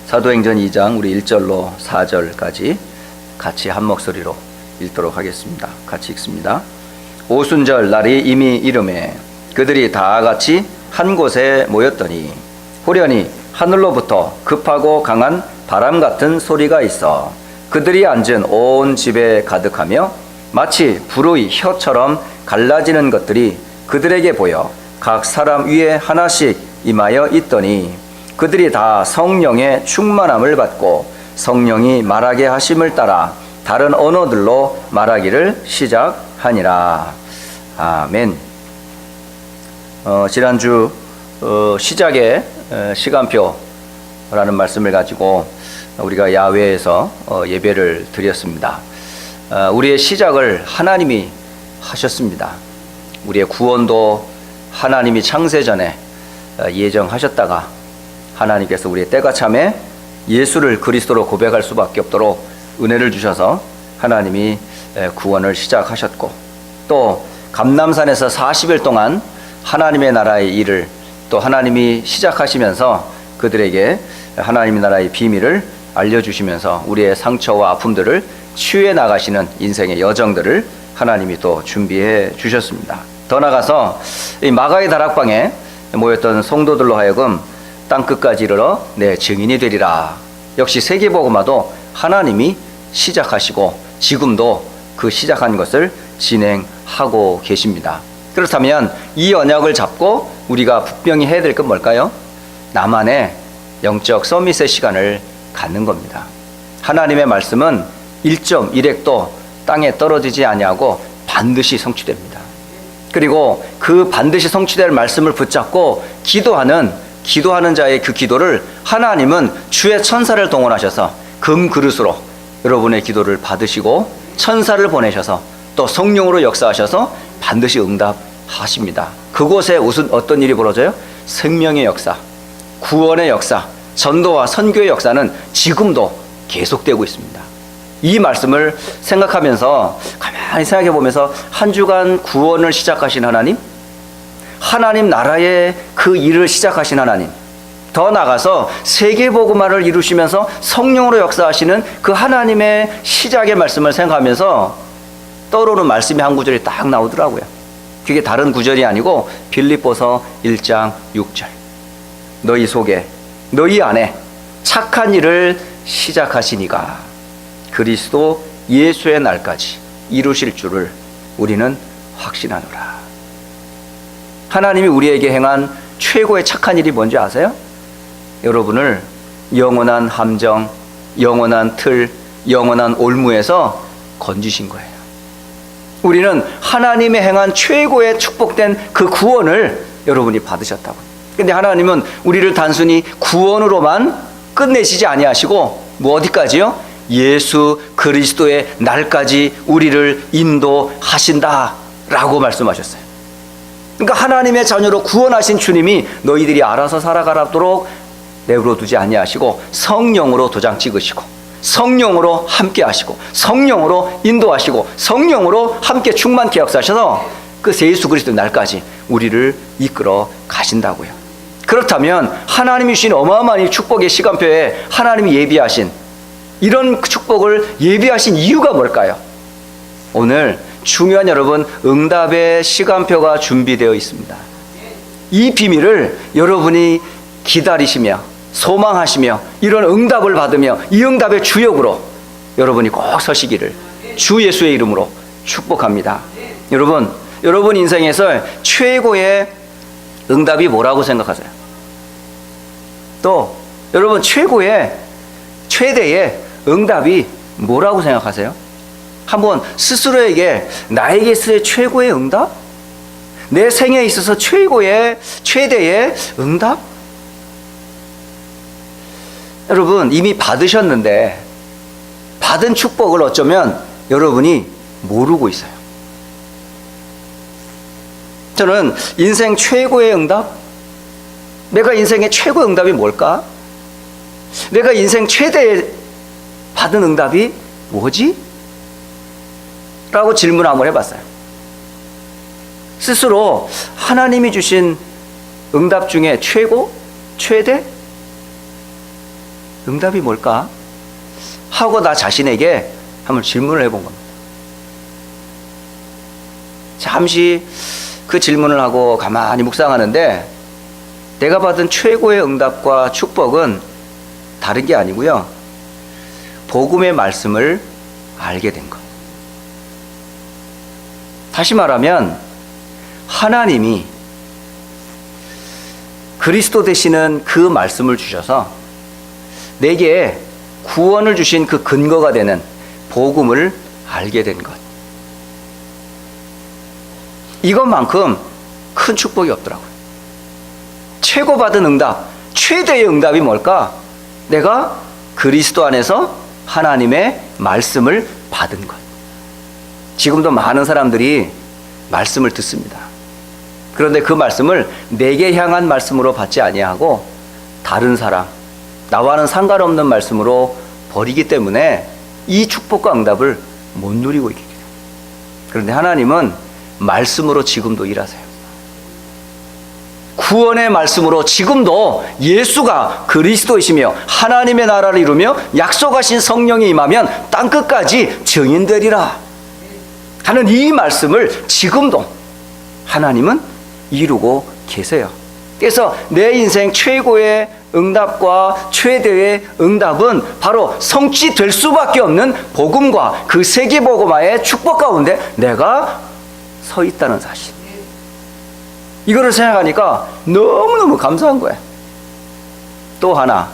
사도행전 2장 우리 1절로 4절까지 같이 한 목소리로 읽도록 하겠습니다. 같이 읽습니다. 오순절 날이 이미 이르매 그들이 다 같이 한 곳에 모였더니 호련히 하늘로부터 급하고 강한 바람 같은 소리가 있어 그들이 앉은 온 집에 가득하며 마치 불의 혀처럼 갈라지는 것들이 그들에게 보여 각 사람 위에 하나씩 임하여 있더니 그들이 다 성령의 충만함을 받고 성령이 말하게 하심을 따라 다른 언어들로 말하기를 시작하니라. 아멘. 지난주 시작의 시간표라는 말씀을 가지고 우리가 야외에서 예배를 드렸습니다. 우리의 시작을 하나님이 하셨습니다. 우리의 구원도 하나님이 창세전에 예정하셨다가 하나님께서 우리의 때가 참에 예수를 그리스도로 고백할 수밖에 없도록 은혜를 주셔서 하나님이 구원을 시작하셨고, 또 감람산에서 40일 동안 하나님의 나라의 일을 또 하나님이 시작하시면서 그들에게 하나님의 나라의 비밀을 알려주시면서 우리의 상처와 아픔들을 치유해 나가시는 인생의 여정들을 하나님이 또 준비해 주셨습니다. 더 나아가서 이 마가의 다락방에 모였던 성도들로 하여금 땅끝까지 이르러 내 증인이 되리라. 역시 세계복음화도 하나님이 시작하시고 지금도 그 시작한 것을 진행하고 계십니다. 그렇다면 이 언약을 잡고 우리가 분명히 해야 될 건 뭘까요? 나만의 영적 서밋의 시간을 갖는 겁니다. 하나님의 말씀은 1.1핵도 땅에 떨어지지 아니하고 반드시 성취됩니다. 그리고 그 반드시 성취될 말씀을 붙잡고 기도하는 자의 그 기도를 하나님은 주의 천사를 동원하셔서 금 그릇으로 여러분의 기도를 받으시고 천사를 보내셔서 또 성령으로 역사하셔서 반드시 응답하십니다. 그곳에 무슨 어떤 일이 벌어져요? 생명의 역사, 구원의 역사, 전도와 선교의 역사는 지금도 계속되고 있습니다. 이 말씀을 생각하면서 가만히 생각해 보면서 한 주간 구원을 시작하신 하나님 나라의 그 일을 시작하신 하나님, 더 나아가서 세계복음화를 이루시면서 성령으로 역사하시는 그 하나님의 시작의 말씀을 생각하면서 떠오르는 말씀이 한 구절이 딱 나오더라고요. 그게 다른 구절이 아니고 빌립보서 1장 6절. 너희 속에 너희 안에 착한 일을 시작하시니가 그리스도 예수의 날까지 이루실 줄을 우리는 확신하노라. 하나님이 우리에게 행한 최고의 착한 일이 뭔지 아세요? 여러분을 영원한 함정, 영원한 틀, 영원한 올무에서 건지신 거예요. 우리는 하나님의 행한 최고의 축복된 그 구원을 여러분이 받으셨다고. 근데 하나님은 우리를 단순히 구원으로만 끝내시지 아니하시고 어디까지요? 예수 그리스도의 날까지 우리를 인도하신다라고 말씀하셨어요. 그러니까 하나님의 자녀로 구원하신 주님이 너희들이 알아서 살아가도록 내버려두지 아니하시고 성령으로 도장 찍으시고 성령으로 함께 하시고 성령으로 인도하시고 성령으로 함께 충만케 역사하셔서 그 예수 그리스도의 날까지 우리를 이끌어 가신다고요. 그렇다면 하나님이 주신 어마어마한 축복의 시간표에 하나님이 예비하신 이런 축복을 예비하신 이유가 뭘까요? 오늘 중요한 여러분 응답의 시간표가 준비되어 있습니다. 이 비밀을 여러분이 기다리시며 소망하시며 이런 응답을 받으며 이 응답의 주역으로 여러분이 꼭 서시기를 주 예수의 이름으로 축복합니다. 여러분 인생에서 최고의 응답이 뭐라고 생각하세요? 또 여러분 최대의 응답이 뭐라고 생각하세요? 한번 스스로에게 나에게 있어의 최고의 응답? 내 생에 있어서 최대의 응답? 여러분 이미 받으셨는데 받은 축복을 어쩌면 여러분이 모르고 있어요. 저는 인생 최고의 응답? 내가 인생의 최고의 응답이 뭘까? 내가 인생 최대의 받은 응답이 뭐지? 라고 질문 한번 해봤어요. 스스로 하나님이 주신 응답 중에 최고? 최대? 응답이 뭘까? 하고 나 자신에게 한번 질문을 해본 겁니다. 잠시 그 질문을 하고 가만히 묵상하는데 내가 받은 최고의 응답과 축복은 다른 게 아니고요. 복음의 말씀을 알게 된 것. 다시 말하면 하나님이 그리스도 되시는 그 말씀을 주셔서 내게 구원을 주신 그 근거가 되는 복음을 알게 된 것. 이것만큼 큰 축복이 없더라고요. 최고 받은 응답, 최대의 응답이 뭘까? 내가 그리스도 안에서 하나님의 말씀을 받은 것. 지금도 많은 사람들이 말씀을 듣습니다. 그런데 그 말씀을 내게 향한 말씀으로 받지 아니하고 다른 사람, 나와는 상관없는 말씀으로 버리기 때문에 이 축복과 응답을 못 누리고 있게 돼요. 그런데 하나님은 말씀으로 지금도 일하세요. 구원의 말씀으로 지금도 예수가 그리스도이시며 하나님의 나라를 이루며 약속하신 성령이 임하면 땅끝까지 증인되리라 하는 이 말씀을 지금도 하나님은 이루고 계세요. 그래서 내 인생 최고의 응답과 최대의 응답은 바로 성취될 수밖에 없는 복음과 그 세계복음화의 축복 가운데 내가 서 있다는 사실. 이거를 생각하니까 너무너무 감사한 거예요. 또 하나,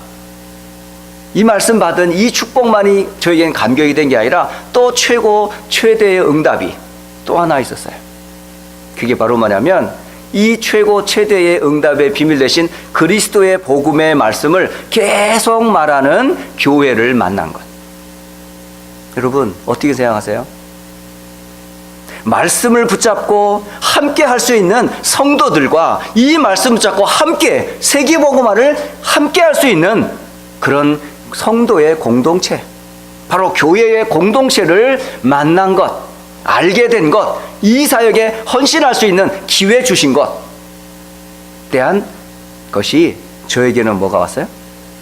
이 말씀 받은 이 축복만이 저에게는 감격이 된 게 아니라 또 최고 최대의 응답이 또 하나 있었어요. 그게 바로 뭐냐면 이 최고 최대의 응답의 비밀 대신 그리스도의 복음의 말씀을 계속 말하는 교회를 만난 것. 여러분 어떻게 생각하세요? 말씀을 붙잡고 함께 할 수 있는 성도들과 이 말씀 붙잡고 함께 세계복음화를 함께 할 수 있는 그런 성도의 공동체, 바로 교회의 공동체를 만난 것, 알게 된 것, 이 사역에 헌신할 수 있는 기회 주신 것 대한 것이 저에게는 뭐가 왔어요?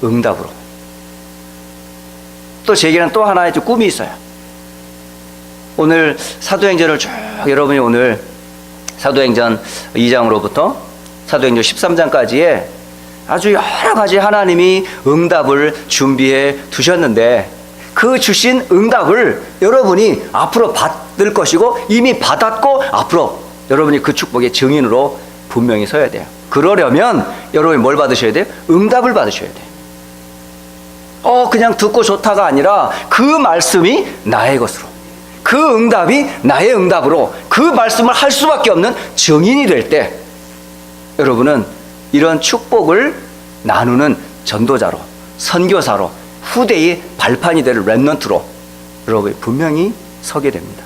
응답으로. 또 제게는 또 하나의 꿈이 있어요. 오늘 사도행전을 쭉 여러분이 오늘 사도행전 2장으로부터 사도행전 13장까지의 아주 여러 가지 하나님이 응답을 준비해 두셨는데 그 주신 응답을 여러분이 앞으로 받을 것이고 이미 받았고 앞으로 여러분이 그 축복의 증인으로 분명히 서야 돼요. 그러려면 여러분이 뭘 받으셔야 돼요? 응답을 받으셔야 돼요. 그냥 듣고 좋다가 아니라 그 말씀이 나의 것으로, 그 응답이 나의 응답으로 그 말씀을 할 수밖에 없는 증인이 될 때 여러분은 이런 축복을 나누는 전도자로, 선교사로, 후대의 발판이 될 렘넌트로 여러분이 분명히 서게 됩니다.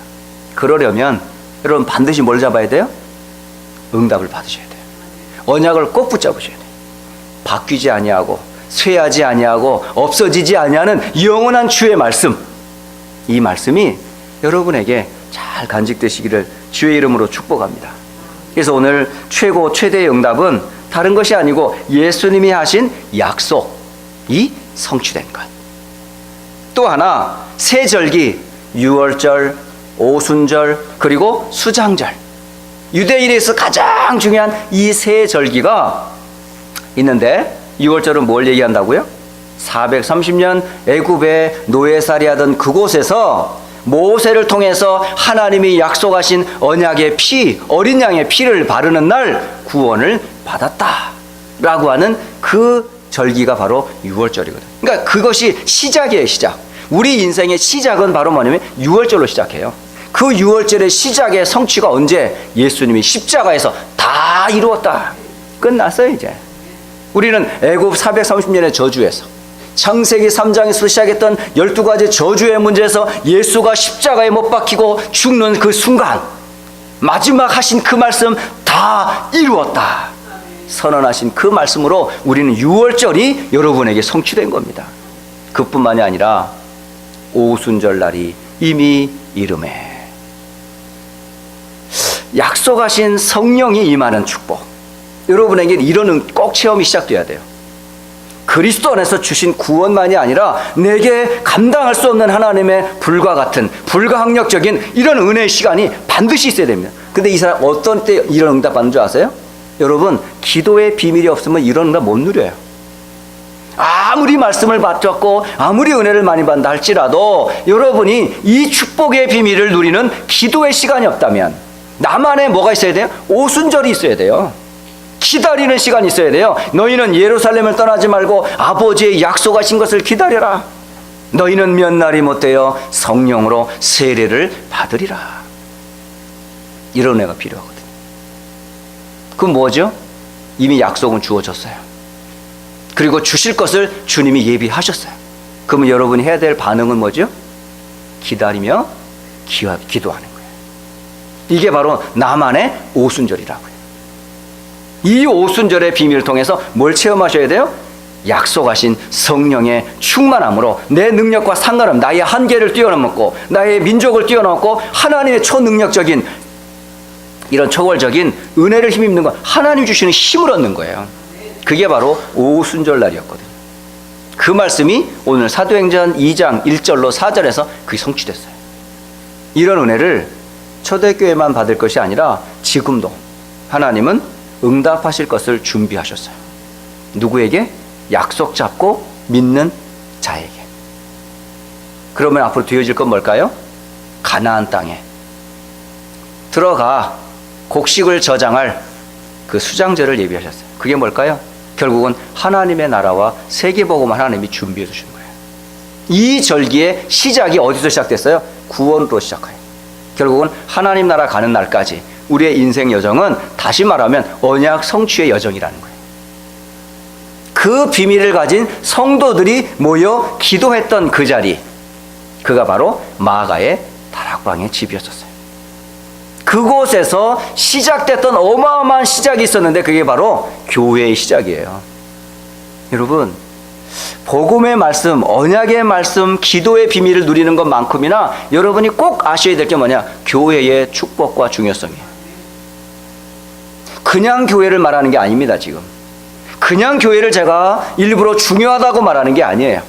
그러려면 여러분 반드시 뭘 잡아야 돼요? 응답을 받으셔야 돼요. 언약을 꼭 붙잡으셔야 돼요. 바뀌지 아니하고 쇠하지 아니하고 없어지지 아니하는 영원한 주의 말씀, 이 말씀이 여러분에게 잘 간직되시기를 주의 이름으로 축복합니다. 그래서 오늘 최고 최대의 응답은 다른 것이 아니고 예수님이 하신 약속이 성취된 것. 또 하나, 세 절기, 유월절, 오순절, 그리고 수장절, 유대인에서 가장 중요한 이 세 절기가 있는데 유월절은 뭘 얘기한다고요? 430년 애굽에 노예살이하던 그곳에서 모세를 통해서 하나님이 약속하신 언약의 피, 어린 양의 피를 바르는 날 구원을 받았다라고 하는 그 절기가 바로 유월절이거든요. 그러니까 그것이 시작이에요, 시작. 우리 인생의 시작은 바로 뭐냐면 유월절로 시작해요. 그 유월절의 시작의 성취가 언제? 예수님이 십자가에서 다 이루었다. 끝났어요, 이제. 우리는 애굽 430년의 저주에서 창세기 3장에서 시작했던 12가지 저주의 문제에서 예수가 십자가에 못 박히고 죽는 그 순간 마지막 하신 그 말씀 다 이루었다 선언하신 그 말씀으로 우리는 유월절이 여러분에게 성취된 겁니다. 그뿐만이 아니라 오순절 날이 이미 이름에 약속하신 성령이 임하는 축복, 여러분에게 이런 꼭 체험이 시작돼야 돼요. 그리스도 안에서 주신 구원만이 아니라 내게 감당할 수 없는 하나님의 불과 같은 불가항력적인 이런 은혜의 시간이 반드시 있어야 됩니다. 근데 이 사람 어떤 때 이런 응답 받는 줄 아세요? 여러분, 기도의 비밀이 없으면 이런 응답 못 누려요. 아무리 말씀을 받았고 아무리 은혜를 많이 받는다 할지라도 여러분이 이 축복의 비밀을 누리는 기도의 시간이 없다면 나만의 뭐가 있어야 돼요? 오순절이 있어야 돼요. 기다리는 시간이 있어야 돼요. 너희는 예루살렘을 떠나지 말고 아버지의 약속하신 것을 기다려라. 너희는 몇 날이 못되어 성령으로 세례를 받으리라. 이런 은혜가 필요하거든요. 그건 뭐죠? 이미 약속은 주어졌어요. 그리고 주실 것을 주님이 예비하셨어요. 그러면 여러분이 해야 될 반응은 뭐죠? 기다리며 기도하는 거예요. 이게 바로 나만의 오순절이라고요. 이 오순절의 비밀을 통해서 뭘 체험하셔야 돼요? 약속하신 성령의 충만함으로 내 능력과 상관없는 나의 한계를 뛰어넘고 나의 민족을 뛰어넘고 하나님의 초능력적인 이런 초월적인 은혜를 힘입는 것, 하나님 주시는 힘을 얻는 거예요. 그게 바로 오순절날이었거든요. 그 말씀이 오늘 사도행전 2장 1절로 4절에서 그게 성취됐어요. 이런 은혜를 초대교회만 받을 것이 아니라 지금도 하나님은 응답하실 것을 준비하셨어요. 누구에게? 약속 잡고 믿는 자에게. 그러면 앞으로 되어질 건 뭘까요? 가나안 땅에 들어가 곡식을 저장할 그 수장제를 예비하셨어요. 그게 뭘까요? 결국은 하나님의 나라와 세계복음 하나님이 준비해 주신 거예요. 이 절기의 시작이 어디서 시작됐어요? 구원으로 시작해요. 결국은 하나님 나라 가는 날까지 우리의 인생 여정은 다시 말하면 언약 성취의 여정이라는 거예요. 그 비밀을 가진 성도들이 모여 기도했던 그 자리, 그가 바로 마가의 다락방의 집이었었어요. 그곳에서 시작됐던 어마어마한 시작이 있었는데 그게 바로 교회의 시작이에요. 여러분, 복음의 말씀, 언약의 말씀, 기도의 비밀을 누리는 것만큼이나 여러분이 꼭 아셔야 될 게 뭐냐? 교회의 축복과 중요성이에요. 그냥 교회를 말하는 게 아닙니다. 지금 그냥 교회를 제가 일부러 중요하다고 말하는 게 아니에요.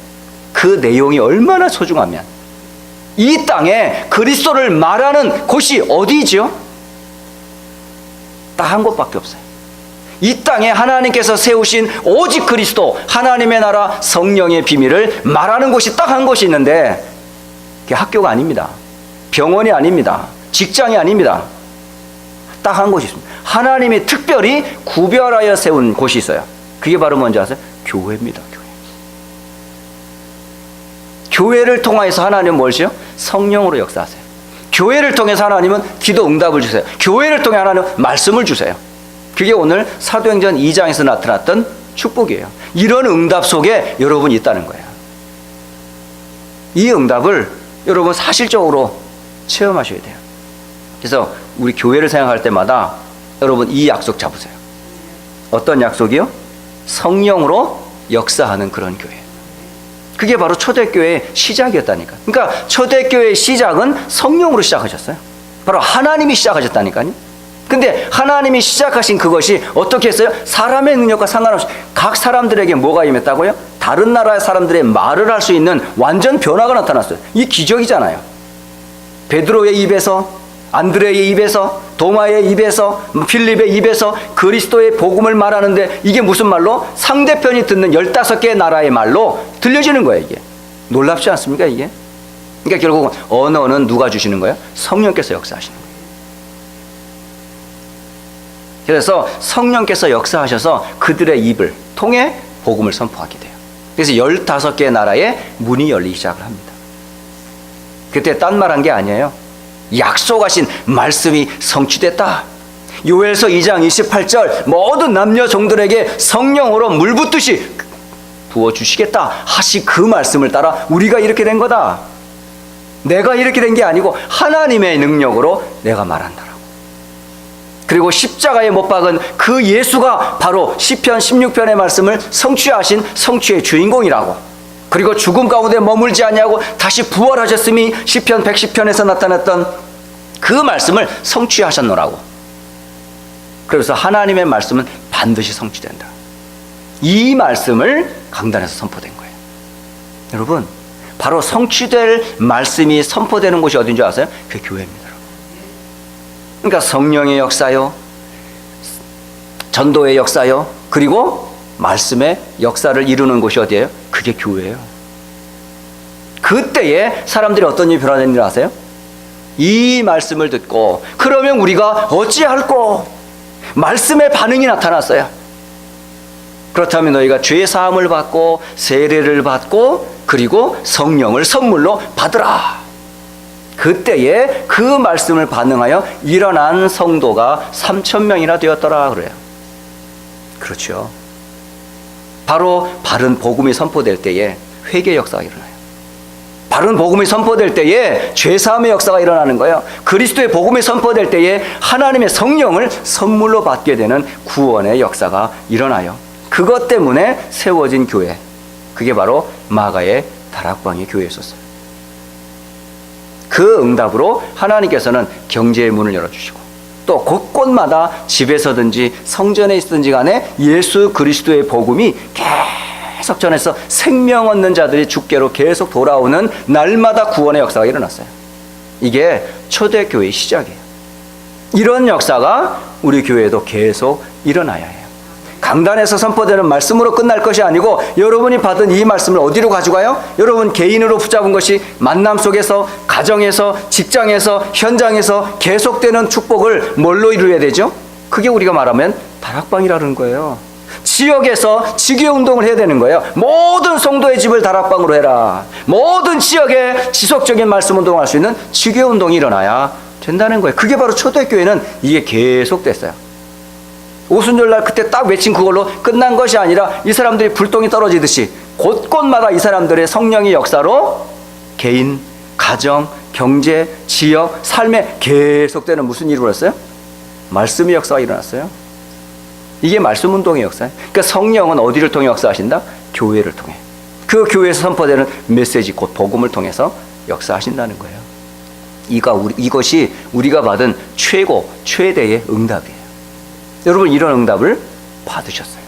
그 내용이 얼마나 소중하면 이 땅에 그리스도를 말하는 곳이 어디죠? 딱 한 곳밖에 없어요. 이 땅에 하나님께서 세우신 오직 그리스도, 하나님의 나라, 성령의 비밀을 말하는 곳이 딱 한 곳이 있는데 그게 학교가 아닙니다. 병원이 아닙니다. 직장이 아닙니다. 딱 한 곳이 있습니다. 하나님이 특별히 구별하여 세운 곳이 있어요. 그게 바로 뭔지 아세요? 교회입니다. 교회를 통해서 하나님은 뭘지요? 성령으로 역사하세요. 교회를 통해서 하나님은 기도 응답을 주세요. 교회를 통해 하나님은 말씀을 주세요. 그게 오늘 사도행전 2장에서 나타났던 축복이에요. 이런 응답 속에 여러분이 있다는 거예요. 이 응답을 여러분 사실적으로 체험하셔야 돼요. 그래서 우리 교회를 생각할 때마다 여러분 이 약속 잡으세요. 어떤 약속이요? 성령으로 역사하는 그런 교회. 그게 바로 초대교회의 시작이었다니까. 그러니까 초대교회의 시작은 성령으로 시작하셨어요. 바로 하나님이 시작하셨다니까요. 근데 하나님이 시작하신 그것이 어떻게 했어요? 사람의 능력과 상관없이 각 사람들에게 뭐가 임했다고요? 다른 나라의 사람들의 말을 할 수 있는 완전 변화가 나타났어요. 이 기적이잖아요. 베드로의 입에서, 안드레의 입에서, 도마의 입에서, 필립의 입에서 그리스도의 복음을 말하는데 이게 무슨 말로? 상대편이 듣는 15개의 나라의 말로 들려지는 거예요. 이게 놀랍지 않습니까? 이게. 그러니까 결국 언어는 누가 주시는 거예요? 성령께서 역사하시는 거예요. 그래서 성령께서 역사하셔서 그들의 입을 통해 복음을 선포하게 돼요. 그래서 15개의 나라의 문이 열리기 시작을 합니다. 그때 딴 말 한 게 아니에요. 약속하신 말씀이 성취됐다. 요엘서 2장 28절 모든 남녀 종들에게 성령으로 물 붓듯이 부어주시겠다 하시 그 말씀을 따라 우리가 이렇게 된 거다. 내가 이렇게 된 게 아니고 하나님의 능력으로 내가 말한다라고. 그리고 십자가에 못 박은 그 예수가 바로 시편 16편의 말씀을 성취하신 성취의 주인공이라고. 그리고 죽음 가운데 머물지 않냐고 다시 부활하셨음이 시편 110편에서 나타났던 그 말씀을 성취하셨노라고. 그래서 하나님의 말씀은 반드시 성취된다. 이 말씀을 강단에서 선포된 거예요. 여러분, 바로 성취될 말씀이 선포되는 곳이 어딘 줄 아세요? 그게 교회입니다. 그러니까 성령의 역사요, 전도의 역사요, 그리고 말씀의 역사를 이루는 곳이 어디예요? 그게 교회예요. 그때에 사람들이 어떤 일이 변화되는 줄 아세요? 이 말씀을 듣고 그러면 우리가 어찌할꼬? 말씀의 반응이 나타났어요. 그렇다면 너희가 죄 사함을 받고 세례를 받고 그리고 성령을 선물로 받으라. 그때에 그 말씀을 반응하여 일어난 성도가 3,000명이나 되었더라 그래요. 그렇죠. 바로 바른 복음이 선포될 때에 회개 역사가 일어나요. 바른 복음이 선포될 때에 죄사함의 역사가 일어나는 거예요. 그리스도의 복음이 선포될 때에 하나님의 성령을 선물로 받게 되는 구원의 역사가 일어나요. 그것 때문에 세워진 교회, 그게 바로 마가의 다락방의 교회였었어요. 그 응답으로 하나님께서는 경제의 문을 열어주시고 또 곳곳마다 집에서든지 성전에 있든지 간에 예수 그리스도의 복음이 계속 전해서 생명 얻는 자들이 주께로 계속 돌아오는 날마다 구원의 역사가 일어났어요. 이게 초대교회의 시작이에요. 이런 역사가 우리 교회에도 계속 일어나야 해요. 강단에서 선포되는 말씀으로 끝날 것이 아니고 여러분이 받은 이 말씀을 어디로 가져가요? 여러분 개인으로 붙잡은 것이 만남 속에서, 가정에서, 직장에서, 현장에서 계속되는 축복을 뭘로 이루어야 되죠? 그게 우리가 말하면 다락방이라는 거예요. 지역에서 지교 운동을 해야 되는 거예요. 모든 성도의 집을 다락방으로 해라. 모든 지역에 지속적인 말씀 운동을 할 수 있는 지교 운동이 일어나야 된다는 거예요. 그게 바로 초대교회는 이게 계속됐어요. 오순절날 그때 딱 외친 그걸로 끝난 것이 아니라 이 사람들이 불똥이 떨어지듯이 곳곳마다 이 사람들의 성령의 역사로 개인, 가정, 경제, 지역, 삶에 계속되는 무슨 일이 일어났어요? 말씀의 역사가 일어났어요. 이게 말씀 운동의 역사예요. 그러니까 성령은 어디를 통해 역사하신다? 교회를 통해. 그 교회에서 선포되는 메시지, 곧 복음을 통해서 역사하신다는 거예요. 이것이 우리가 받은 최고, 최대의 응답이에요. 여러분 이런 응답을 받으셨어요.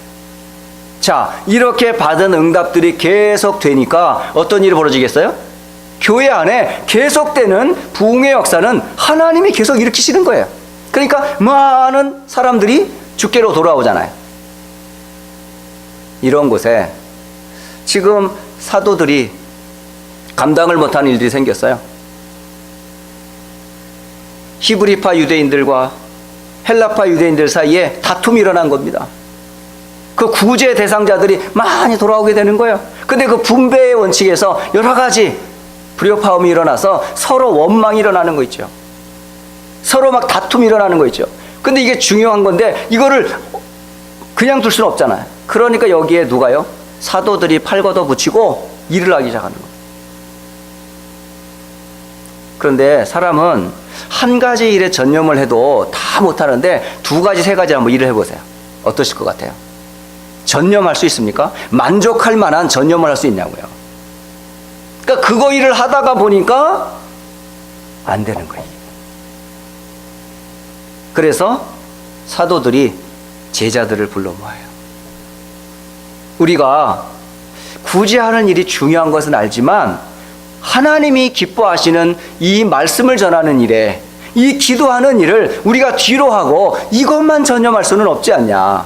자, 이렇게 받은 응답들이 계속 되니까 어떤 일이 벌어지겠어요? 교회 안에 계속되는 부흥의 역사는 하나님이 계속 일으키시는 거예요. 그러니까 많은 사람들이 주께로 돌아오잖아요. 이런 곳에 지금 사도들이 감당을 못하는 일들이 생겼어요. 히브리파 유대인들과 헬라파 유대인들 사이에 다툼이 일어난 겁니다. 그 구제 대상자들이 많이 돌아오게 되는 거예요. 근데 그 분배의 원칙에서 여러 가지 불협화음이 일어나서 서로 원망이 일어나는 거 있죠. 서로 막 다툼이 일어나는 거 있죠. 근데 이게 중요한 건데 이거를 그냥 둘 수는 없잖아요. 그러니까 여기에 누가요? 사도들이 팔 걷어 붙이고 일을 하기 시작하는 거예요. 그런데 사람은 한 가지 일에 전념을 해도 다 못하는데 두 가지, 세 가지 한번 일을 해보세요. 어떠실 것 같아요? 전념할 수 있습니까? 만족할 만한 전념을 할 수 있냐고요. 그러니까 그거 일을 하다가 보니까 안 되는 거예요. 그래서 사도들이 제자들을 불러 모아요. 우리가 굳이 하는 일이 중요한 것은 알지만 하나님이 기뻐하시는 이 말씀을 전하는 일에, 이 기도하는 일을 우리가 뒤로 하고 이것만 전념할 수는 없지 않냐.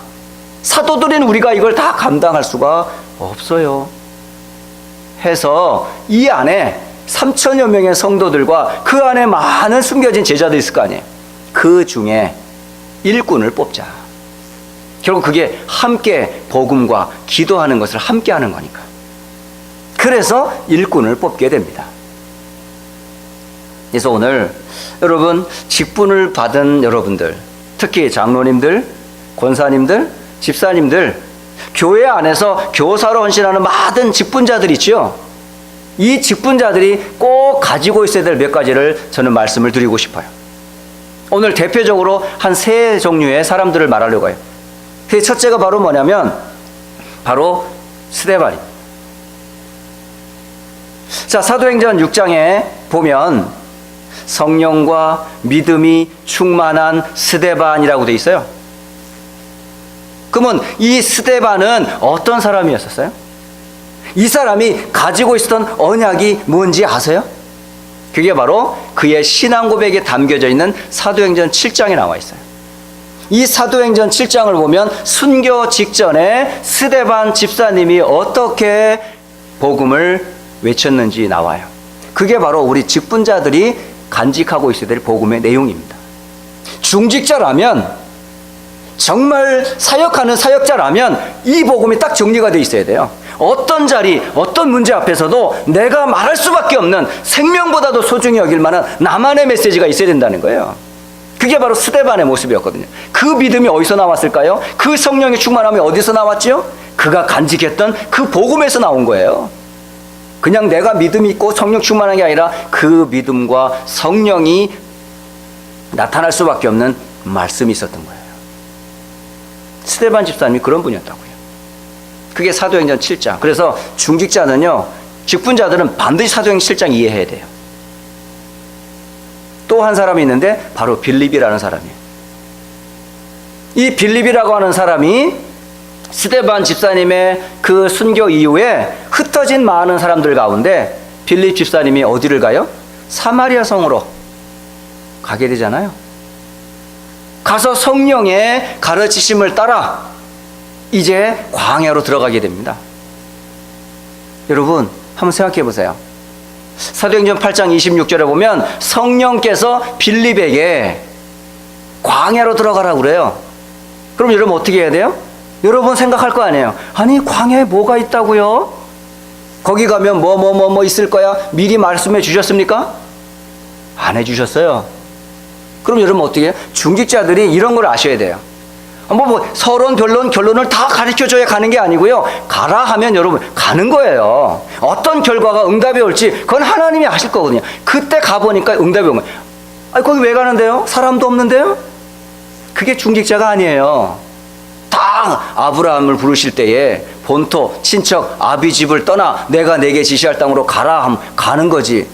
사도들은 우리가 이걸 다 감당할 수가 없어요. 해서 이 안에 3,000여 명의 성도들과 그 안에 많은 숨겨진 제자들이 있을 거 아니에요. 그 중에 일꾼을 뽑자. 결국 그게 함께 복음과 기도하는 것을 함께 하는 거니까. 그래서 일꾼을 뽑게 됩니다. 그래서 오늘 여러분 직분을 받은 여러분들, 특히 장로님들, 권사님들, 집사님들, 교회 안에서 교사로 헌신하는 많은 직분자들 있죠. 이 직분자들이 꼭 가지고 있어야 될 몇 가지를 저는 말씀을 드리고 싶어요. 오늘 대표적으로 한 세 종류의 사람들을 말하려고 해요. 그 첫째가 바로 뭐냐면 바로 스데반입니다. 자, 사도행전 6장에 보면 성령과 믿음이 충만한 스데반이라고 돼 있어요. 그러면 이 스데반은 어떤 사람이었었어요? 이 사람이 가지고 있었던 언약이 뭔지 아세요? 그게 바로 그의 신앙 고백에 담겨져 있는 사도행전 7장에 나와 있어요. 이 사도행전 7장을 보면 순교 직전에 스데반 집사님이 어떻게 복음을 외쳤는지 나와요. 그게 바로 우리 직분자들이 간직하고 있어야 될 복음의 내용입니다. 중직자라면, 정말 사역하는 사역자라면 이 복음이 딱 정리가 되어 있어야 돼요. 어떤 자리, 어떤 문제 앞에서도 내가 말할 수밖에 없는, 생명보다도 소중히 여길 만한 나만의 메시지가 있어야 된다는 거예요. 그게 바로 스데반의 모습이었거든요. 그 믿음이 어디서 나왔을까요? 그 성령의 충만함이 어디서 나왔지요? 그가 간직했던 그 복음에서 나온 거예요. 그냥 내가 믿음이 있고 성령 충만한 게 아니라 그 믿음과 성령이 나타날 수밖에 없는 말씀이 있었던 거예요. 스데반 집사님이 그런 분이었다고요. 그게 사도행전 7장. 그래서 중직자는요, 직분자들은 반드시 사도행전 7장 이해해야 돼요. 또 한 사람이 있는데 바로 빌립이라는 사람이에요. 이 빌립이라고 하는 사람이 스데반 집사님의 그 순교 이후에 흩어진 많은 사람들 가운데 빌립 집사님이 어디를 가요? 사마리아 성으로 가게 되잖아요. 가서 성령의 가르치심을 따라 이제 광야로 들어가게 됩니다. 여러분 한번 생각해 보세요. 사도행전 8장 26절에 보면 성령께서 빌립에게 광야로 들어가라고 그래요. 그럼 여러분 어떻게 해야 돼요? 여러분 생각할 거 아니에요. 아니 광야에 뭐가 있다고요? 거기 가면 뭐 있을 거야? 미리 말씀해 주셨습니까? 안 해주셨어요. 그럼 여러분 어떻게 해요? 중직자들이 이런 걸 아셔야 돼요. 서론, 변론, 결론을 다 가르쳐줘야 가는 게 아니고요. 가라 하면 여러분 가는 거예요. 어떤 결과가 응답이 올지 그건 하나님이 아실 거거든요. 그때 가보니까 응답이 온 거예요. 아니 거기 왜 가는데요? 사람도 없는데요? 그게 중직자가 아니에요. 다 아브라함을 부르실 때에 본토, 친척, 아비 집을 떠나 내가 내게 지시할 땅으로 가라 하면 가는 거지.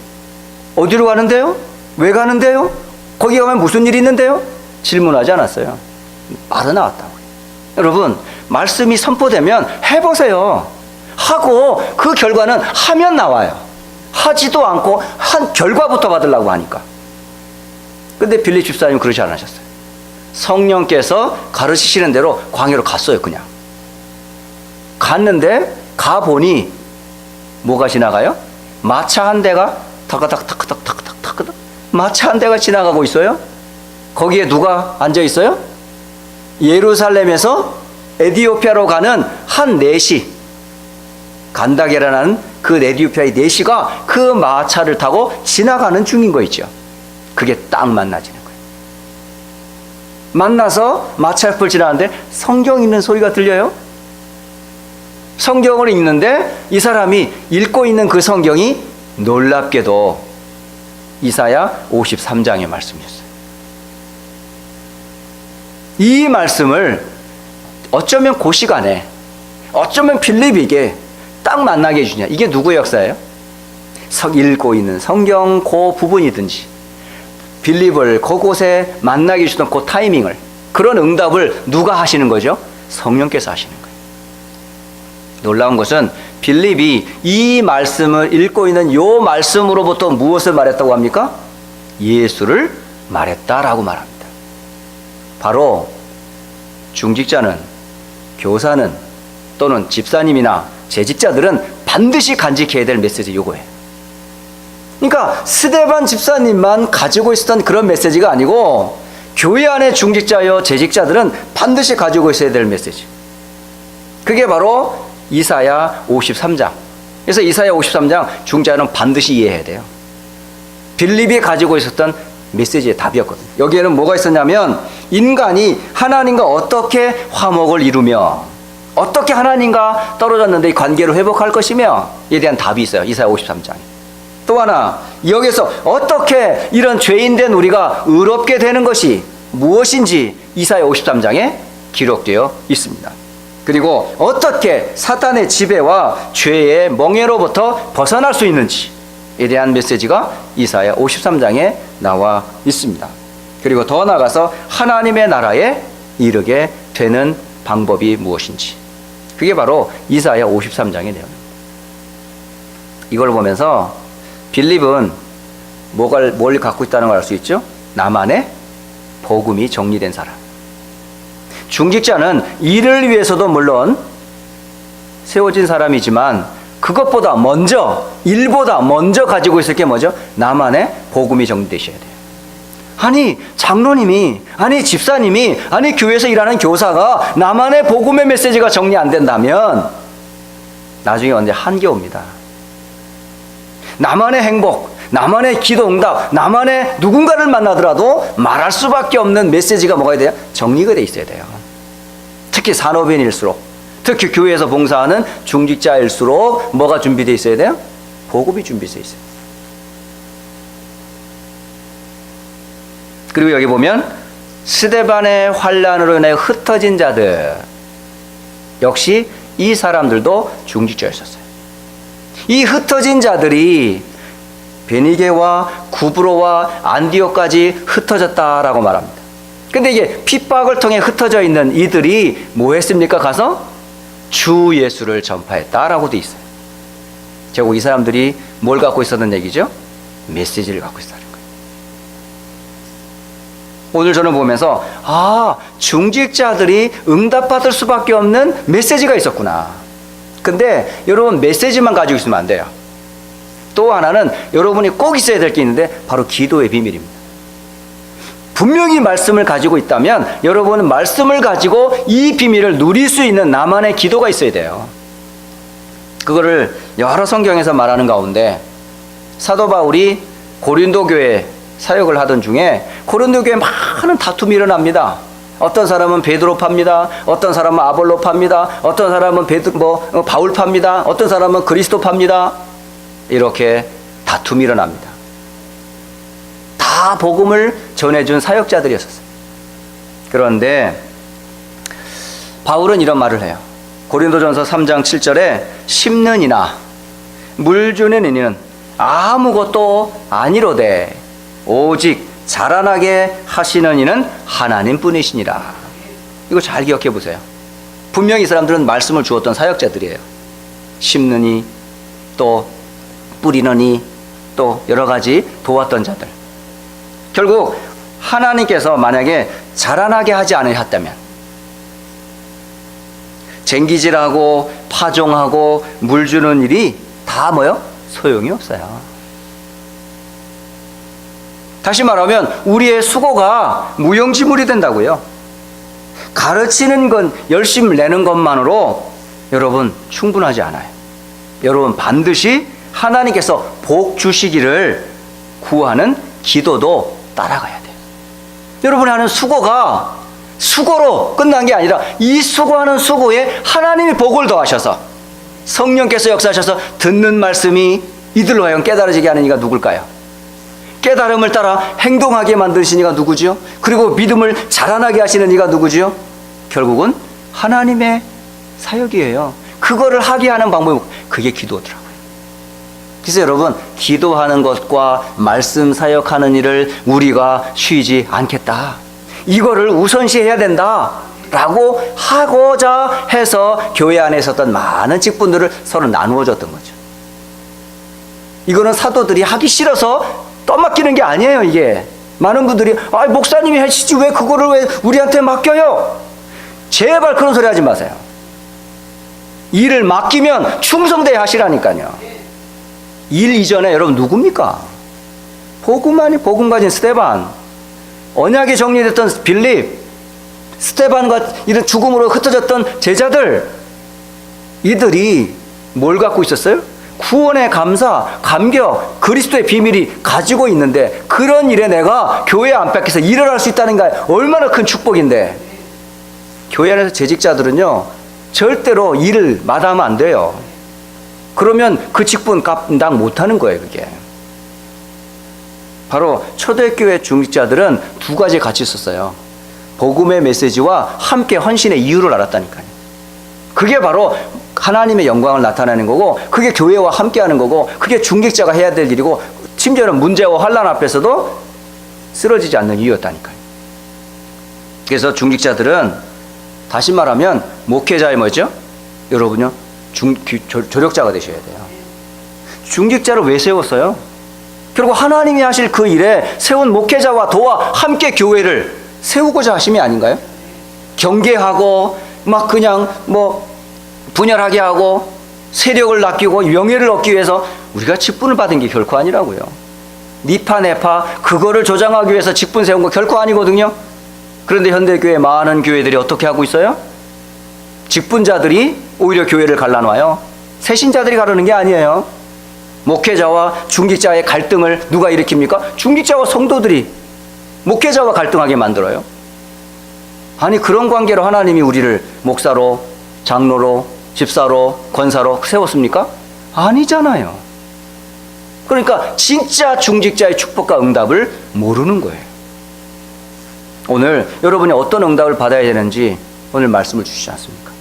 어디로 가는데요? 왜 가는데요? 거기 가면 무슨 일이 있는데요? 질문하지 않았어요. 말은 나왔다고요. 여러분 말씀이 선포되면 해보세요. 하고 그 결과는 하면 나와요. 하지도 않고 한 결과부터 받으려고 하니까. 근데 빌립 집사님 그러지 않으셨어요. 성령께서 가르치시는 대로 광야로 갔어요. 그냥 갔는데 가보니 뭐가 지나가요? 마차 한 대가 타카닥 마차 한 대가 지나가고 있어요. 거기에 누가 앉아 있어요? 예루살렘에서 에디오피아로 가는 한 내시, 간다게라는 그 에디오피아의 내시가 그 마차를 타고 지나가는 중인 거 있죠. 그게 딱 만나지는 거예요. 만나서 마차 옆을 지나는데 성경 읽는 소리가 들려요. 성경을 읽는데 이 사람이 읽고 있는 그 성경이 놀랍게도 이사야 53장의 말씀이었어요. 이 말씀을 어쩌면 그 시간에 어쩌면 빌립에게 딱 만나게 해주냐. 이게 누구의 역사예요? 읽고 있는 성경 그 부분이든지 빌립을 그곳에 만나게 해주던 그 타이밍을, 그런 응답을 누가 하시는 거죠? 성령께서 하시는 거예요. 놀라운 것은 빌립이 이 말씀을 읽고 있는 이 말씀으로부터 무엇을 말했다고 합니까? 예수를 말했다라고 말합니다. 바로 중직자는, 교사는 또는 집사님이나 재직자들은 반드시 간직해야 될 메시지 요거예요. 그러니까 스데반 집사님만 가지고 있었던 그런 메시지가 아니고 교회 안의 중직자여 재직자들은 반드시 가지고 있어야 될 메시지. 그게 바로 이사야 53장. 그래서 이사야 53장 중직자는 반드시 이해해야 돼요. 빌립이 가지고 있었던 메시지의 답이었거든요. 여기에는 뭐가 있었냐면 인간이 하나님과 어떻게 화목을 이루며 어떻게 하나님과 떨어졌는데 이 관계를 회복할 것이며 에 대한 답이 있어요. 이사야 53장에. 또 하나 여기서 어떻게 이런 죄인된 우리가 의롭게 되는 것이 무엇인지 이사야 53장에 기록되어 있습니다. 그리고 어떻게 사탄의 지배와 죄의 멍에로부터 벗어날 수 있는지에 대한 메시지가 이사야 53장에 나와 있습니다. 그리고 더 나아가서 하나님의 나라에 이르게 되는 방법이 무엇인지. 그게 바로 이사야 53장의 내용입니다. 이걸 보면서 빌립은 뭘 갖고 있다는 걸 알 수 있죠? 나만의 복음이 정리된 사람. 중직자는 일을 위해서도 물론 세워진 사람이지만 그것보다 먼저, 일보다 먼저 가지고 있을 게 뭐죠? 나만의 복음이 정리되셔야 돼요. 아니 장로님이, 아니 집사님이, 아니 교회에서 일하는 교사가 나만의 복음의 메시지가 정리 안 된다면 나중에 언제 한계 옵니다. 나만의 행복, 나만의 기도 응답, 나만의 누군가를 만나더라도 말할 수밖에 없는 메시지가 뭐가 돼요? 정리가 돼 있어야 돼요. 특히 산업인일수록, 특히 교회에서 봉사하는 중직자일수록 뭐가 준비되어 있어야 돼요? 복음이 준비되어 있어요. 그리고 여기 보면 스데반의 환난으로 인해 흩어진 자들, 역시 이 사람들도 중직자였었어요. 이 흩어진 자들이 베니게와 구브로와 안디옥까지 흩어졌다라고 말합니다. 근데 이게 핍박을 통해 흩어져 있는 이들이 뭐 했습니까? 가서 주 예수를 전파했다라고 돼 있어요. 결국 이 사람들이 뭘 갖고 있었던 얘기죠? 메시지를 갖고 있었다는 거예요. 오늘 저는 보면서 중직자들이 응답받을 수밖에 없는 메시지가 있었구나. 근데 여러분 메시지만 가지고 있으면 안 돼요. 또 하나는 여러분이 꼭 있어야 될 게 있는데 바로 기도의 비밀입니다. 분명히 말씀을 가지고 있다면 여러분은 말씀을 가지고 이 비밀을 누릴 수 있는 나만의 기도가 있어야 돼요. 그거를 여러 성경에서 말하는 가운데 사도 바울이 고린도 교회 사역을 하던 중에 고린도 교회에 많은 다툼이 일어납니다. 어떤 사람은 베드로 팝니다. 어떤 사람은 아볼로 팝니다. 어떤 사람은 바울 팝니다. 어떤 사람은 그리스도 팝니다. 이렇게 다툼이 일어납니다. 다 복음을 전해준 사역자들이었어요. 그런데 바울은 이런 말을 해요. 고린도전서 3장 7절에 심는 이나 물 주는 이는 아무것도 아니로되 오직 자라나게 하시는 이는 하나님뿐이시니라. 이거 잘 기억해 보세요. 분명히 이 사람들은 말씀을 주었던 사역자들이에요. 심느니 또 뿌리느니 또 여러 가지 도왔던 자들. 결국 하나님께서 만약에 자라나게 하지 않으셨다면 쟁기질하고 파종하고 물 주는 일이 다 뭐요? 소용이 없어요. 다시 말하면 우리의 수고가 무용지물이 된다고요. 가르치는 건 열심히 내는 것만으로 여러분 충분하지 않아요. 여러분 반드시 하나님께서 복 주시기를 구하는 기도도 따라가야 돼요. 여러분이 하는 수고가 수고로 끝난 게 아니라 이 수고하는 수고에 하나님이 복을 더하셔서 성령께서 역사하셔서 듣는 말씀이 이들로 하여금 깨달아지게 하는 이가 누굴까요? 깨달음을 따라 행동하게 만드신 이가 누구지요? 그리고 믿음을 자라나게 하시는 이가 누구지요? 결국은 하나님의 사역이에요. 그거를 하게 하는 방법이 그게 기도더라고요. 그래서 여러분 기도하는 것과 말씀 사역하는 일을 우리가 쉬지 않겠다. 이거를 우선시해야 된다 라고 하고자 해서 교회 안에 있었던 많은 직분들을 서로 나누어 줬던 거죠. 이거는 사도들이 하기 싫어서 떠맡기는 게 아니에요. 이게 많은 분들이 목사님이 하시지 왜 그거를 왜 우리한테 맡겨요? 제발 그런 소리 하지 마세요. 일을 맡기면 충성되어 하시라니까요. 일 이전에 여러분 누굽니까? 복음 가진 스데반, 언약이 정리됐던 빌립, 스데반과 이런 죽음으로 흩어졌던 제자들, 이들이 뭘 갖고 있었어요? 구원의 감사, 감격, 그리스도의 비밀이 가지고 있는데 그런 일에 내가 교회 안팎에서 일을 할 수 있다는 게 얼마나 큰 축복인데. 교회 안에서 재직자들은요 절대로 일을 마다하면 안 돼요. 그러면 그 직분 감당 못하는 거예요. 그게 바로 초대교회 중직자들은 두 가지 같이 있었어요. 복음의 메시지와 함께 헌신의 이유를 알았다니까요. 그게 바로 하나님의 영광을 나타내는 거고, 그게 교회와 함께 하는 거고, 그게 중직자가 해야 될 일이고, 심지어는 문제와 환난 앞에서도 쓰러지지 않는 이유였다니까요. 그래서 중직자들은 다시 말하면 목회자의 뭐죠? 여러분요, 조력자가 되셔야 돼요. 중직자를 왜 세웠어요? 결국 하나님이 하실 그 일에 세운 목회자와 도와 함께 교회를 세우고자 하심이 아닌가요? 경계하고 막 그냥 뭐 분열하게 하고 세력을 낚이고 명예를 얻기 위해서 우리가 직분을 받은 게 결코 아니라고요. 니파 네파 그거를 조장하기 위해서 직분 세운 거 결코 아니거든요. 그런데 현대교회 많은 교회들이 어떻게 하고 있어요? 직분자들이 오히려 교회를 갈라놔요. 새신자들이 가르는 게 아니에요. 목회자와 중직자의 갈등을 누가 일으킵니까? 중직자와 성도들이 목회자와 갈등하게 만들어요. 아니, 그런 관계로 하나님이 우리를 목사로, 장로로, 집사로, 권사로 세웠습니까? 아니잖아요. 그러니까 진짜 중직자의 축복과 응답을 모르는 거예요. 오늘 여러분이 어떤 응답을 받아야 되는지 오늘 말씀을 주시지 않습니까?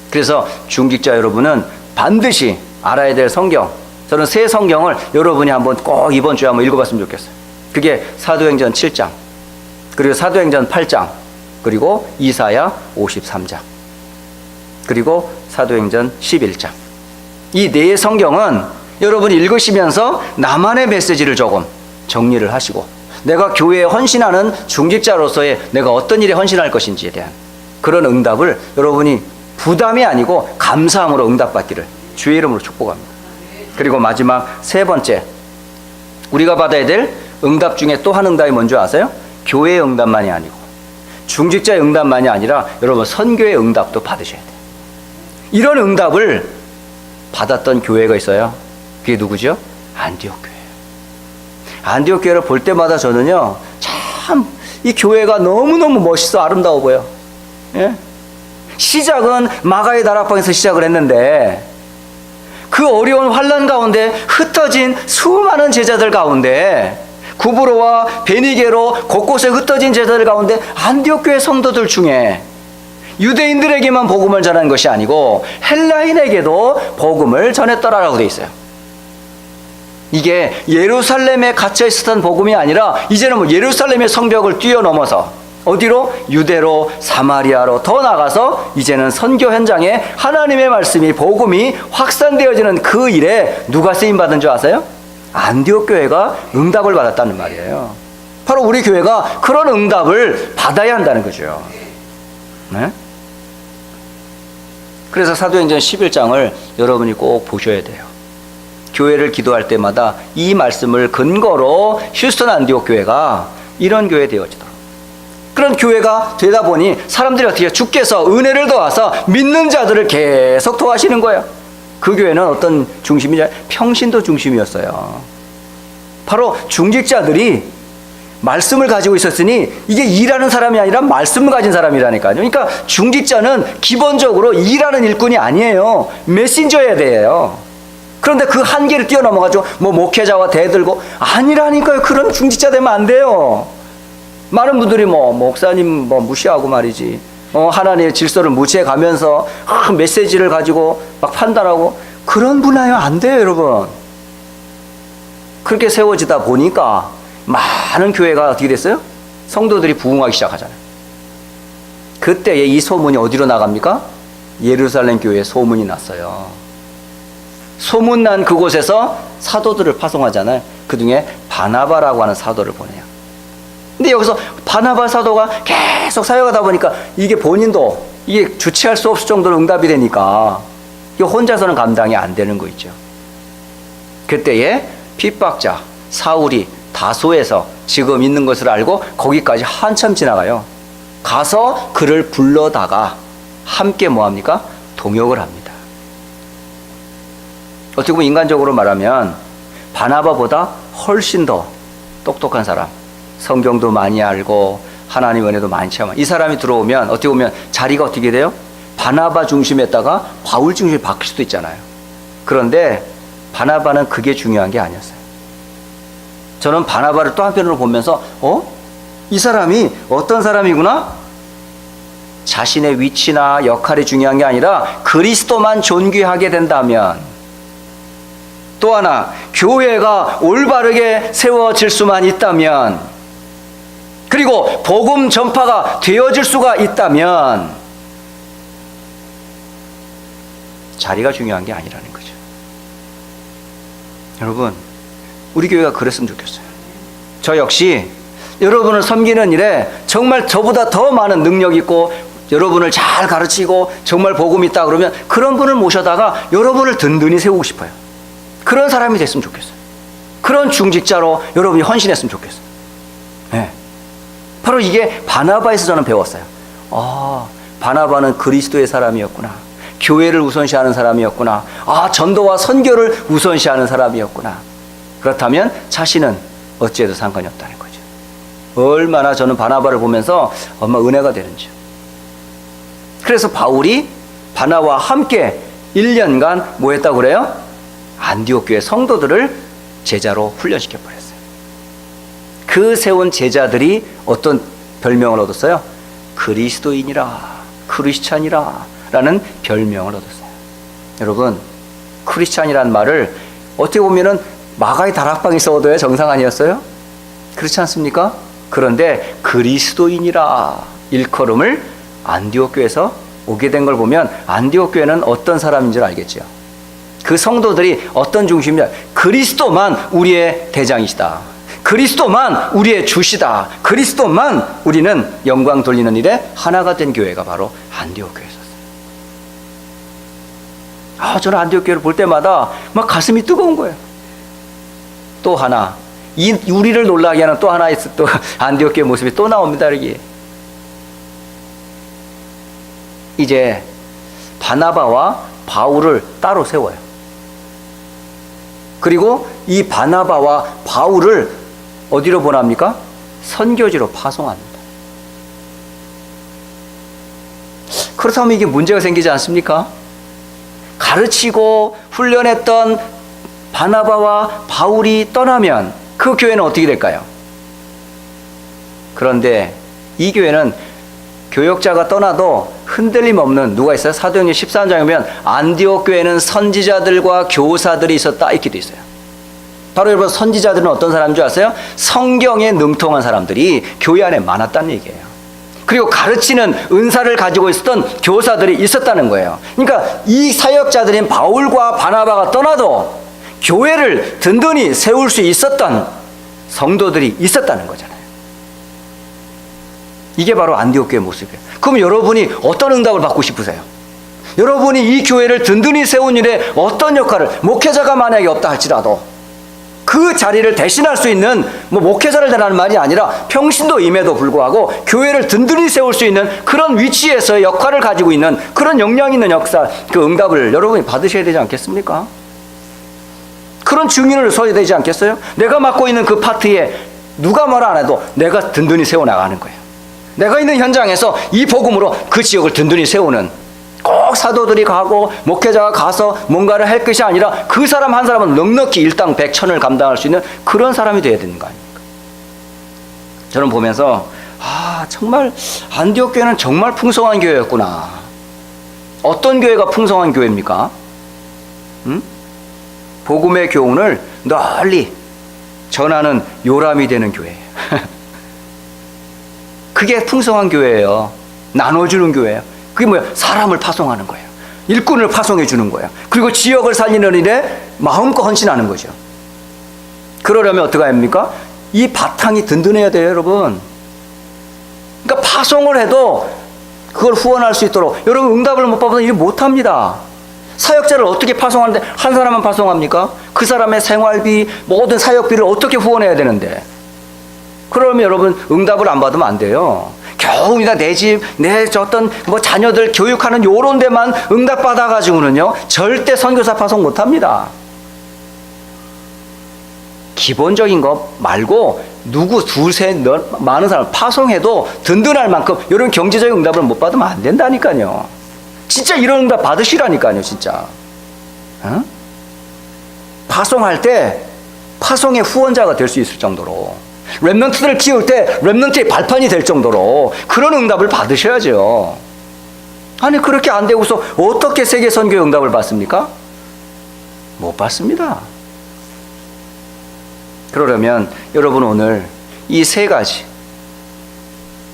그래서 중직자 여러분은 반드시 알아야 될 성경, 저는 새 성경을 여러분이 한번 꼭 이번 주에 한번 읽어봤으면 좋겠어요. 그게 사도행전 7장, 그리고 사도행전 8장, 그리고 이사야 53장, 그리고 사도행전 11장. 이 네 성경은 여러분이 읽으시면서 나만의 메시지를 조금 정리를 하시고, 내가 교회에 헌신하는 중직자로서의 내가 어떤 일에 헌신할 것인지에 대한 그런 응답을 여러분이 부담이 아니고 감사함으로 응답받기를 주의 이름으로 축복합니다. 그리고 마지막 세 번째, 우리가 받아야 될 응답 중에 또 한 응답이 뭔지 아세요? 교회의 응답만이 아니고 중직자의 응답만이 아니라 여러분 선교의 응답도 받으셔야 돼요. 이런 응답을 받았던 교회가 있어요. 그게 누구죠? 안디옥 교회예요. 안디옥 교회를 볼 때마다 저는요, 참 이 교회가 너무너무 멋있어 아름다워 보여. 예? 시작은 마가의 다락방에서 시작을 했는데 그 어려운 환난 가운데 흩어진 수많은 제자들 가운데, 구브로와 베니게로 곳곳에 흩어진 제자들 가운데 안디옥 교회 성도들 중에 유대인들에게만 복음을 전한 것이 아니고 헬라인에게도 복음을 전했더라라고 되어 있어요. 이게 예루살렘에 갇혀 있었던 복음이 아니라 이제는 뭐 예루살렘의 성벽을 뛰어넘어서 어디로? 유대로, 사마리아로 더 나가서 이제는 선교 현장에 하나님의 말씀이, 복음이 확산되어지는 그 일에 누가 쓰임받은 줄 아세요? 안디옥 교회가 응답을 받았다는 말이에요. 바로 우리 교회가 그런 응답을 받아야 한다는 거죠. 네? 그래서 사도행전 11장을 여러분이 꼭 보셔야 돼요. 교회를 기도할 때마다 이 말씀을 근거로 휴스턴 안디옥 교회가 이런 교회 되어지도록, 그런 교회가 되다 보니 사람들이 어떻게 해요? 주께서 은혜를 더하사 믿는 자들을 계속 도와시는 거예요. 그 교회는 어떤 중심이냐? 평신도 중심이었어요. 바로 중직자들이 말씀을 가지고 있었으니 이게 일하는 사람이 아니라 말씀을 가진 사람이라니까요. 그러니까 중직자는 기본적으로 일하는 일꾼이 아니에요. 메신저여야 돼요. 그런데 그 한계를 뛰어넘어가지고 뭐 목회자와 대들고 아니라니까요. 그런 중직자 되면 안 돼요. 많은 분들이 뭐 목사님 뭐 무시하고 말이지, 하나님의 질서를 무시해 가면서 메시지를 가지고 막 판단하고 그런 문화요 안 돼요, 여러분. 그렇게 세워지다 보니까 많은 교회가 어떻게 됐어요? 성도들이 부흥하기 시작하잖아요. 그때에 이 소문이 어디로 나갑니까? 예루살렘 교회에 소문이 났어요. 소문난 그곳에서 사도들을 파송하잖아요. 그 중에 바나바라고 하는 사도를 보내요. 근데 여기서 바나바 사도가 계속 사역하다 보니까 이게 본인도 이게 주체할 수 없을 정도로 응답이 되니까 이게 혼자서는 감당이 안 되는 거 있죠. 그때에 핍박자 사울이 다소에서 지금 있는 것을 알고 거기까지 한참 지나가요. 가서 그를 불러다가 함께 뭐합니까? 동역을 합니다. 어떻게 보면 인간적으로 말하면 바나바보다 훨씬 더 똑똑한 사람, 성경도 많이 알고 하나님 은혜도 많이 체험한 이 사람이 들어오면 어떻게 보면 자리가 어떻게 돼요? 바나바 중심에다가 바울 중심이 바뀔 수도 있잖아요. 그런데 바나바는 그게 중요한 게 아니었어요. 저는 바나바를 또 한편으로 보면서 이 사람이 어떤 사람이구나? 자신의 위치나 역할이 중요한 게 아니라 그리스도만 존귀하게 된다면, 또 하나 교회가 올바르게 세워질 수만 있다면, 그리고 복음 전파가 되어질 수가 있다면 자리가 중요한 게 아니라는 거죠. 여러분, 우리 교회가 그랬으면 좋겠어요. 저 역시 여러분을 섬기는 일에 정말 저보다 더 많은 능력 있고 여러분을 잘 가르치고 정말 복음 있다 그러면 그런 분을 모셔다가 여러분을 든든히 세우고 싶어요. 그런 사람이 됐으면 좋겠어요. 그런 중직자로 여러분이 헌신했으면 좋겠어요. 네. 바로 이게 바나바에서 저는 배웠어요. 바나바는 그리스도의 사람이었구나. 교회를 우선시하는 사람이었구나. 전도와 선교를 우선시하는 사람이었구나. 그렇다면 자신은 어찌해도 상관이 없다는 거죠. 얼마나 저는 바나바를 보면서 얼마나 은혜가 되는지. 그래서 바울이 바나바와 함께 1년간 뭐 했다고 그래요? 안디옥 교회 성도들을 제자로 훈련시켜 버렸어요. 그 세운 제자들이 어떤 별명을 얻었어요? 그리스도인이라, 크리스찬이라 라는 별명을 얻었어요. 여러분, 크리스찬이라는 말을 어떻게 보면은 마가의 다락방에서 얻어야 정상 아니었어요? 그렇지 않습니까? 그런데 그리스도인이라 일컬음을 안디옥 교회에서 오게 된 걸 보면 안디옥 교회는 어떤 사람인 줄 알겠죠. 그 성도들이 어떤 중심이냐? 그리스도만 우리의 대장이시다. 그리스도만 우리의 주시다. 그리스도만 우리는 영광 돌리는 일에 하나가 된 교회가 바로 안디옥 교회였어요. 저는 안디옥 교회를 볼 때마다 막 가슴이 뜨거운 거예요. 또 하나, 이 우리를 놀라게 하는 또 하나의 또 안디옥 교회 모습이 또 나옵니다. 여기 이제 바나바와 바울을 따로 세워요. 그리고 이 바나바와 바울을 어디로 보냅니까? 선교지로 파송합니다. 그렇다면 이게 문제가 생기지 않습니까? 가르치고 훈련했던 바나바와 바울이 떠나면 그 교회는 어떻게 될까요? 그런데 이 교회는 교역자가 떠나도 흔들림 없는 누가 있어요? 사도행전 14장에 보면 안디옥 교회는 선지자들과 교사들이 있었다 이렇게 돼 있어요. 바로 여러분, 선지자들은 어떤 사람인 줄 아세요? 성경에 능통한 사람들이 교회 안에 많았다는 얘기예요. 그리고 가르치는 은사를 가지고 있었던 교사들이 있었다는 거예요. 그러니까 이 사역자들인 바울과 바나바가 떠나도 교회를 든든히 세울 수 있었던 성도들이 있었다는 거잖아요. 이게 바로 안디옥 교회의 모습이에요. 그럼 여러분이 어떤 응답을 받고 싶으세요? 여러분이 이 교회를 든든히 세운 일에 어떤 역할을, 목회자가 만약에 없다 할지라도 그 자리를 대신할 수 있는, 목회자를 대라는 말이 아니라 평신도임에도 불구하고 교회를 든든히 세울 수 있는 그런 위치에서의 역할을 가지고 있는 그런 역량 있는 역사, 그 응답을 여러분이 받으셔야 되지 않겠습니까? 그런 증인을 서야 되지 않겠어요? 내가 맡고 있는 그 파트에 누가 말 안 해도 내가 든든히 세워나가는 거예요. 내가 있는 현장에서 이 복음으로 그 지역을 든든히 세우는, 꼭 사도들이 가고 목회자가 가서 뭔가를 할 것이 아니라 그 사람 한 사람은 넉넉히 일당 백천을 감당할 수 있는 그런 사람이 되어야 되는 거 아닙니까? 저는 보면서 정말 안디옥 교회는 정말 풍성한 교회였구나. 어떤 교회가 풍성한 교회입니까? 복음의 교훈을 널리 전하는 요람이 되는 교회예요. 그게 풍성한 교회예요. 나눠주는 교회예요. 그게 뭐예요? 사람을 파송하는 거예요. 일꾼을 파송해 주는 거예요. 그리고 지역을 살리는 일에 마음껏 헌신하는 거죠. 그러려면 어떻게 합니까? 이 바탕이 든든해야 돼요, 여러분. 그러니까 파송을 해도 그걸 후원할 수 있도록, 여러분 응답을 못 받으면 일 못합니다. 사역자를 어떻게 파송하는데 한 사람만 파송합니까? 그 사람의 생활비, 모든 사역비를 어떻게 후원해야 되는데. 그러면 여러분 응답을 안 받으면 안 돼요. 겨우 내 집, 내 어떤 자녀들 교육하는 요런 데만 응답 받아가지고는요 절대 선교사 파송 못합니다. 기본적인 거 말고 누구 두세 많은 사람 파송해도 든든할 만큼 이런 경제적인 응답을 못 받으면 안 된다니까요. 진짜 이런 응답 받으시라니까요, 진짜. 파송할 때 파송의 후원자가 될 수 있을 정도로, 렘넌트들을 키울 때 렘넌트의 발판이 될 정도로 그런 응답을 받으셔야죠. 아니 그렇게 안 되고서 어떻게 세계 선교 응답을 받습니까? 못 받습니다. 그러려면 여러분 오늘 이 세 가지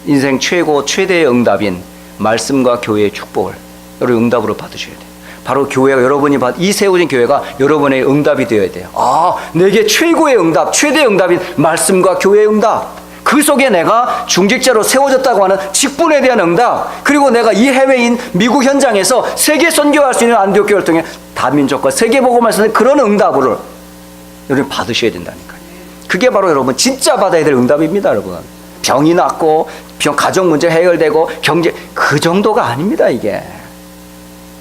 인생 최대의 응답인 말씀과 교회의 축복을 여러분 응답으로 받으셔야 돼요. 바로 교회가 이 세워진 교회가 여러분의 응답이 되어야 돼요. 내게 최고의 응답, 최대의 응답인 말씀과 교회의 응답. 그 속에 내가 중직자로 세워졌다고 하는 직분에 대한 응답, 그리고 내가 이 해외인 미국 현장에서 세계 선교할 수 있는 안디옥 교회를 통해 다민족과 세계 복음을 쓰는 그런 응답을 여러분 받으셔야 된다니까요. 그게 바로 여러분 진짜 받아야 될 응답입니다. 여러분, 병이 낫고 가정 문제 해결되고 경제, 그 정도가 아닙니다. 이게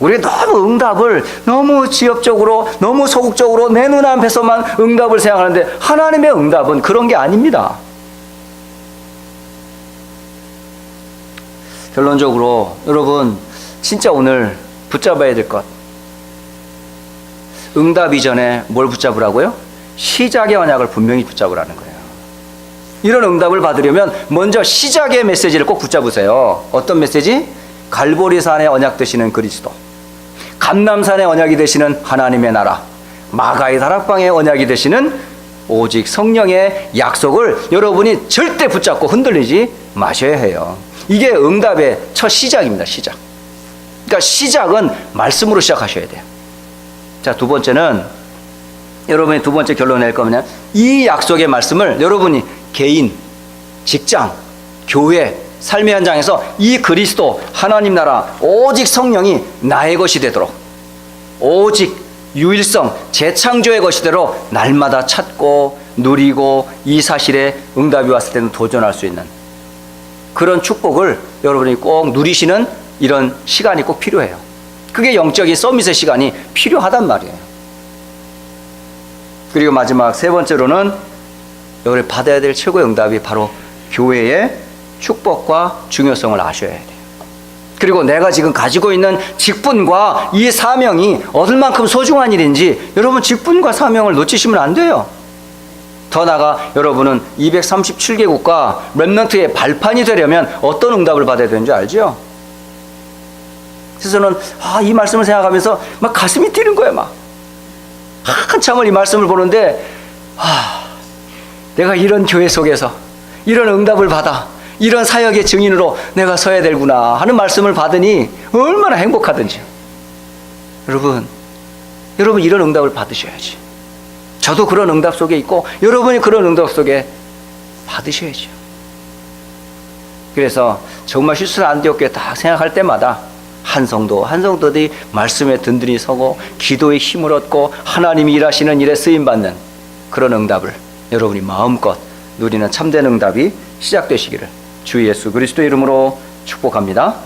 우리 너무 응답을 너무 지엽적으로, 너무 소극적으로 내 눈앞에서만 응답을 생각하는데, 하나님의 응답은 그런 게 아닙니다. 결론적으로 여러분 진짜 오늘 붙잡아야 될 것, 응답 이전에 뭘 붙잡으라고요? 시작의 언약을 분명히 붙잡으라는 거예요. 이런 응답을 받으려면 먼저 시작의 메시지를 꼭 붙잡으세요. 어떤 메시지? 갈보리산의 언약 되시는 그리스도, 감람산의 언약이 되시는 하나님의 나라, 마가의 다락방의 언약이 되시는 오직 성령의 약속을 여러분이 절대 붙잡고 흔들리지 마셔야 해요. 이게 응답의 첫 시작입니다. 시작. 그러니까 시작은 말씀으로 시작하셔야 돼요. 자, 두 번째는, 여러분이 두 번째 결론 낼 거면 이 약속의 말씀을 여러분이 개인, 직장, 교회, 삶의 현장에서 이 그리스도, 하나님 나라, 오직 성령이 나의 것이 되도록, 오직 유일성, 재창조의 것이 되도록 날마다 찾고 누리고 이 사실에 응답이 왔을 때는 도전할 수 있는 그런 축복을 여러분이 꼭 누리시는 이런 시간이 꼭 필요해요. 그게 영적인 서밋의 시간이 필요하단 말이에요. 그리고 마지막 세 번째로는 여러분이 받아야 될 최고의 응답이 바로 교회의 축복과 중요성을 아셔야 돼요. 그리고 내가 지금 가지고 있는 직분과 이 사명이 얼만큼 소중한 일인지, 여러분 직분과 사명을 놓치시면 안 돼요. 더 나아가 여러분은 237개국과 렘넌트의 발판이 되려면 어떤 응답을 받아야 되는지 알죠? 그래서 저는 이 말씀을 생각하면서 막 가슴이 뛰는 거예요. 막 한참을 이 말씀을 보는데 내가 이런 교회 속에서 이런 응답을 받아 이런 사역의 증인으로 내가 서야 되구나 하는 말씀을 받으니 얼마나 행복하든지요. 여러분 이런 응답을 받으셔야지. 저도 그런 응답 속에 있고 여러분이 그런 응답 속에 받으셔야죠. 그래서 정말 실수는 안디옥 교회 딱 생각할 때마다 한 성도들이 말씀에 든든히 서고 기도의 힘을 얻고 하나님이 일하시는 일에 쓰임받는 그런 응답을 여러분이 마음껏 누리는 참된 응답이 시작되시기를 주 예수 그리스도의 이름으로 축복합니다.